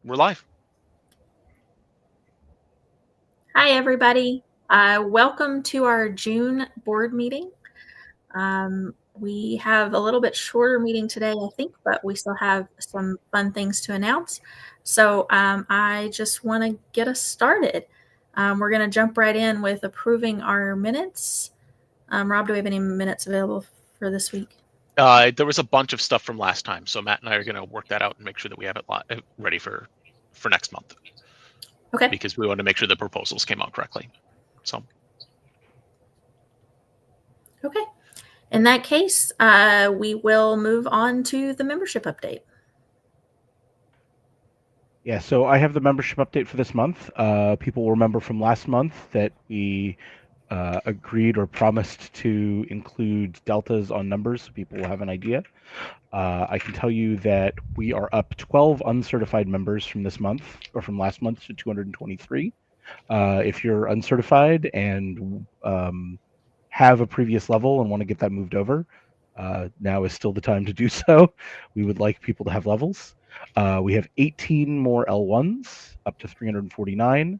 We're live. Hi, everybody. Welcome to our June board meeting. We have a little bit shorter meeting today, I think, but we still have some fun things to announce. So I just want to get us started. We're going to jump right in with approving our minutes. Rob, do we have any minutes available for this week? There was a bunch of stuff from last time, so Matt and I are going to work that out and make sure that we have it ready for next month. Okay. Because we want to make sure the proposals came out correctly. So. Okay. In that case, we will move on to the membership update. Yeah, so I have the membership update for this month. People will remember from last month that we agreed or promised to include deltas on numbers so people will have an idea. I can tell you that we are up 12 uncertified members from this month, or from last month, to 223. If you're uncertified and have a previous level and want to get that moved over, now is still the time to do so. We would like people to have levels. We have 18 more L1s, up to 349.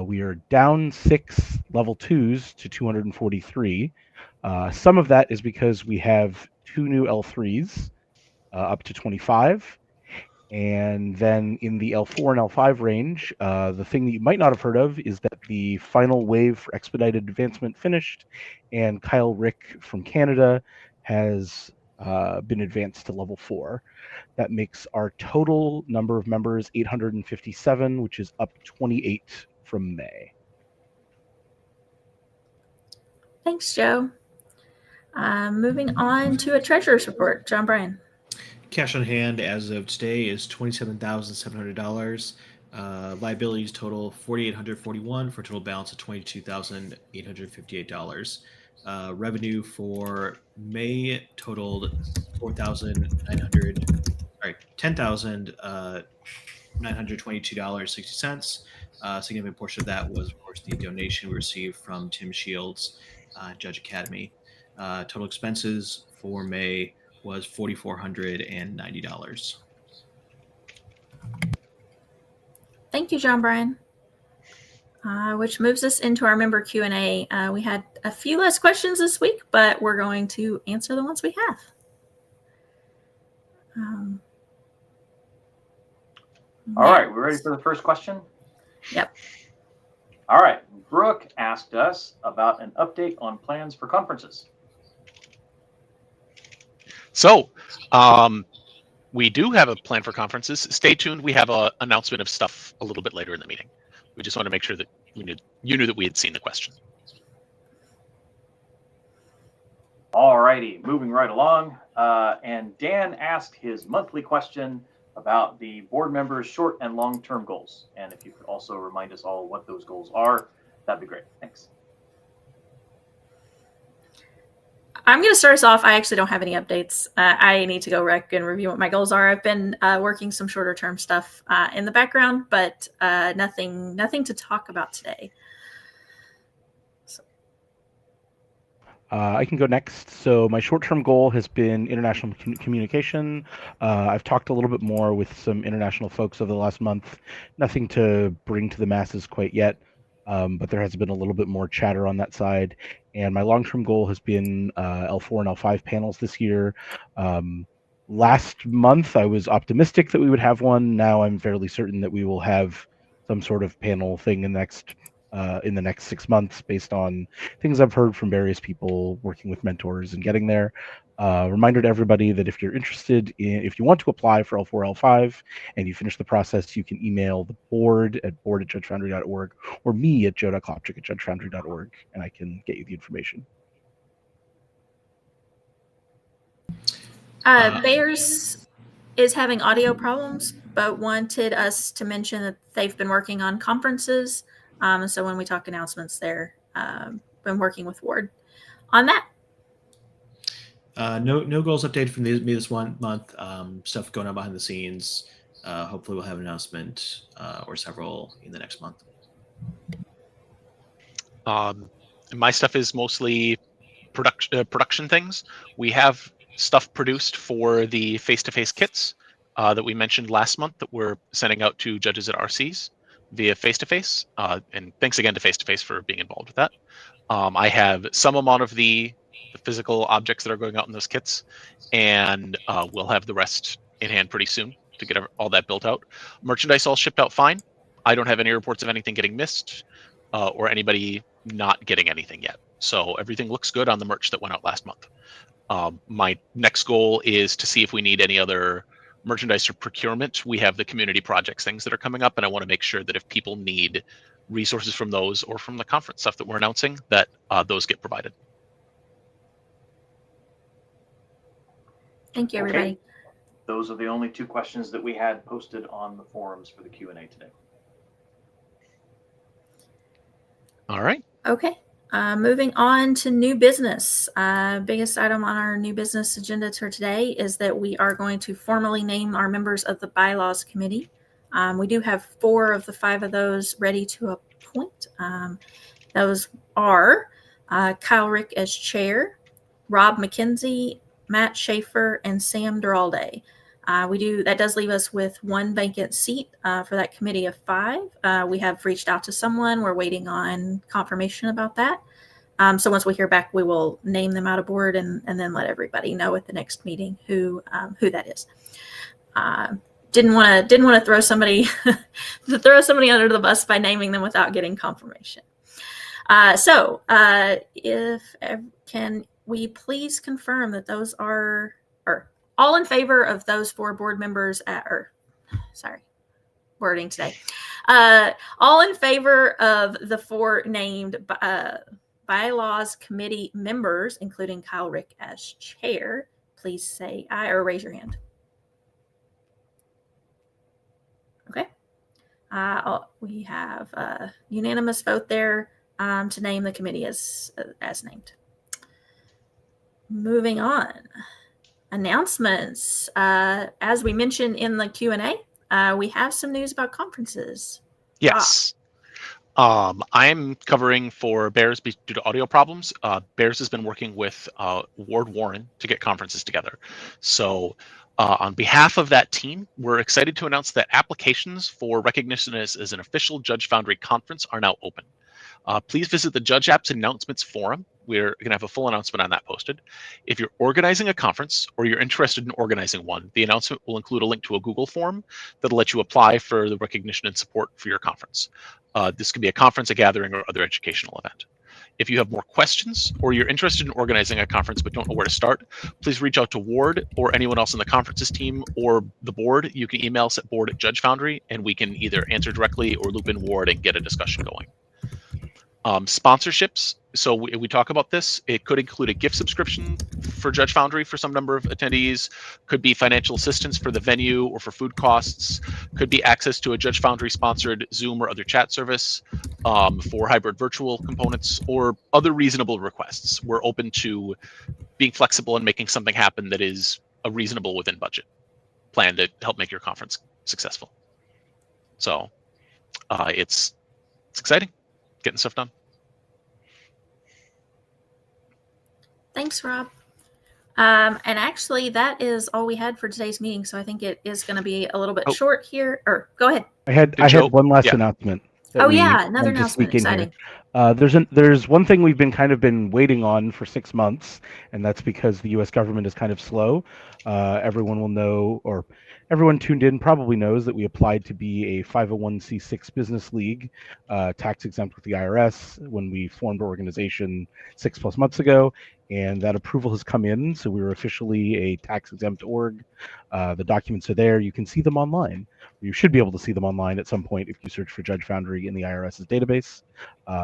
We are down 6 level 2s to 243. Some of that is because we have 2 new L3s, up to 25. And then in the L4 and L5 range, the thing that you might not have heard of is that the final wave for expedited advancement finished, and Kyle Rick from Canada has been advanced to level 4. That makes our total number of members 857, which is up 28 from May. Thanks, Joe. Moving on to a treasurer's report. John Bryan. Cash on hand as of today is $27,700. Liabilities total $4,841 for a total balance of $22,858. Revenue for May totaled $10,922.60. A significant portion of that was, of course, the donation we received from Tim Shields, Judge Academy. Total expenses for May was $4,490. Thank you, John Bryan. Which moves us into our member Q&A. We had a few less questions this week, but we're going to answer the ones we have. All right, we're ready for the first question? Yep. All right, Brooke asked us about an update on plans for conferences. So, we do have a plan for conferences. Stay tuned. We have an announcement of stuff a little bit later in the meeting. We just want to make sure that you knew that we had seen the question. All righty, moving right along. And Dan asked his monthly question about the board members' short and long-term goals. And if you could also remind us all what those goals are, that'd be great. Thanks. I'm going to start us off. I actually don't have any updates. I need to go and review what my goals are. I've been working some shorter term stuff in the background, but nothing to talk about today. So. I can go next. So my short-term goal has been international communication. I've talked a little bit more with some international folks over the last month. Nothing to bring to the masses quite yet. But there has been a little bit more chatter on that side. And my long-term goal has been L4 and L5 panels this year. Last month, I was optimistic that we would have one. Now I'm fairly certain that we will have some sort of panel thing in the next 6 months based on things I've heard from various people working with mentors and getting there. Reminder to everybody that if you're interested if you want to apply for L4, L5, and you finish the process, you can email the board at board@judgefoundry.org or me at joe.klopczyk@judgefoundry.org, and I can get you the information. Bears is having audio problems, but wanted us to mention that they've been working on conferences. So when we talk announcements, they're been working with Ward on that. No goals updated from me this 1 month. Stuff going on behind the scenes. Hopefully we'll have an announcement or several in the next month. My stuff is mostly production things. We have stuff produced for the face-to-face kits. that we mentioned last month that we're sending out to judges at RCs via face-to-face. And thanks again to face-to-face for being involved with that. I have some amount of the physical objects that are going out in those kits, and we'll have the rest in hand pretty soon to get all that built out. Merchandise all shipped out fine. I don't have any reports of anything getting missed or anybody not getting anything yet. So everything looks good on the merch that went out last month. My next goal is to see if we need any other merchandise or procurement. We have the community projects things that are coming up, and I want to make sure that if people need resources from those or from the conference stuff that we're announcing, that those get provided. Thank you, everybody. Okay. Those are the only two questions that we had posted on the forums for the Q&A today. All right. Okay. Moving on to new business. Biggest item on our new business agenda for today is that we are going to formally name our members of the bylaws committee. We do have 4 of the 5 of those ready to appoint. Those are Kyle Rick as chair, Rob McKenzie, Matt Schaefer, and Sam Duralde. That does leave us with 1 vacant seat for that committee of 5. We have reached out to someone. We're waiting on confirmation about that. So once we hear back, we will name them out of board and then let everybody know at the next meeting who that is. Didn't want to throw somebody under the bus by naming them without getting confirmation. Can we please confirm that those are all in favor of those 4 board members wording today. All in favor of the 4 named bylaws committee members, including Kyle Rick as chair, please say aye or raise your hand. Okay. We have a unanimous vote there to name the committee as named. Moving on. Announcements. As we mentioned in the Q&A, we have some news about conferences. Yes. I'm covering for Bears due to audio problems. Bears has been working with Ward Warren to get conferences together. So on behalf of that team, we're excited to announce that applications for recognition as an official Judge Foundry conference are now open. Please visit the Judge Apps Announcements Forum. We're going to have a full announcement on that posted. If you're organizing a conference or you're interested in organizing one, the announcement will include a link to a Google form that'll let you apply for the recognition and support for your conference. This could be a conference, a gathering, or other educational event. If you have more questions or you're interested in organizing a conference but don't know where to start, please reach out to Ward or anyone else in the conferences team or the board. You can email us at board@Judge Foundry, and we can either answer directly or loop in Ward and get a discussion going. Sponsorships. So we talk about this. It could include a gift subscription for Judge Foundry for some number of attendees, could be financial assistance for the venue or for food costs, could be access to a Judge Foundry sponsored Zoom or other chat service for hybrid virtual components, or other reasonable requests. We're open to being flexible and making something happen that is a reasonable within budget plan to help make your conference successful. So it's exciting, getting stuff done. Thanks, Rob. And actually, that is all we had for today's meeting. So I think it is going to be a little bit short here. Or go ahead. I had one last announcement. Another announcement. Exciting. There's one thing we've been waiting on for 6 months, and that's because the U.S. government is kind of slow. Everyone will know, or everyone tuned in probably knows, that we applied to be a 501c6 business league, tax exempt with the IRS when we formed our organization 6+ months ago, and that approval has come in. So we were officially a tax exempt org. The documents are there. You can see them online. You should be able to see them online at some point if you search for Judge Foundry in the IRS's database.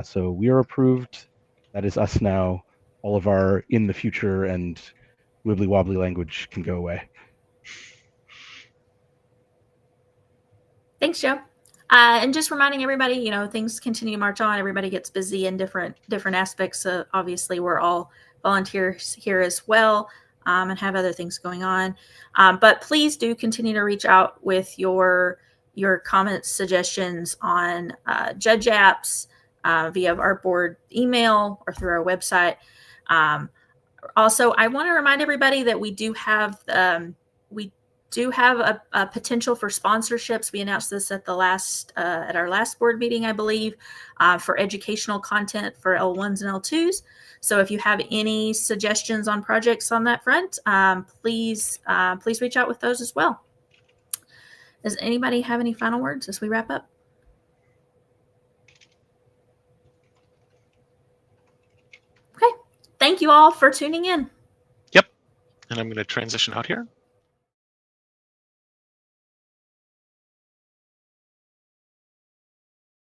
So we are approved. That is us now. All of our in the future and wibbly wobbly language can go away. Thanks, Joe. And just reminding everybody, things continue to march on. Everybody gets busy in different aspects. Obviously, we're all volunteers here as well, and have other things going on. But please do continue to reach out with your comments, suggestions on Judge Apps via our board email or through our website. Also, I want to remind everybody that we do have do have a potential for sponsorships. We announced this at our last board meeting, I believe, for educational content for L1s and L2s. So if you have any suggestions on projects on that front, please reach out with those as well. Does anybody have any final words as we wrap up? Okay. Thank you all for tuning in. Yep. And I'm going to transition out here.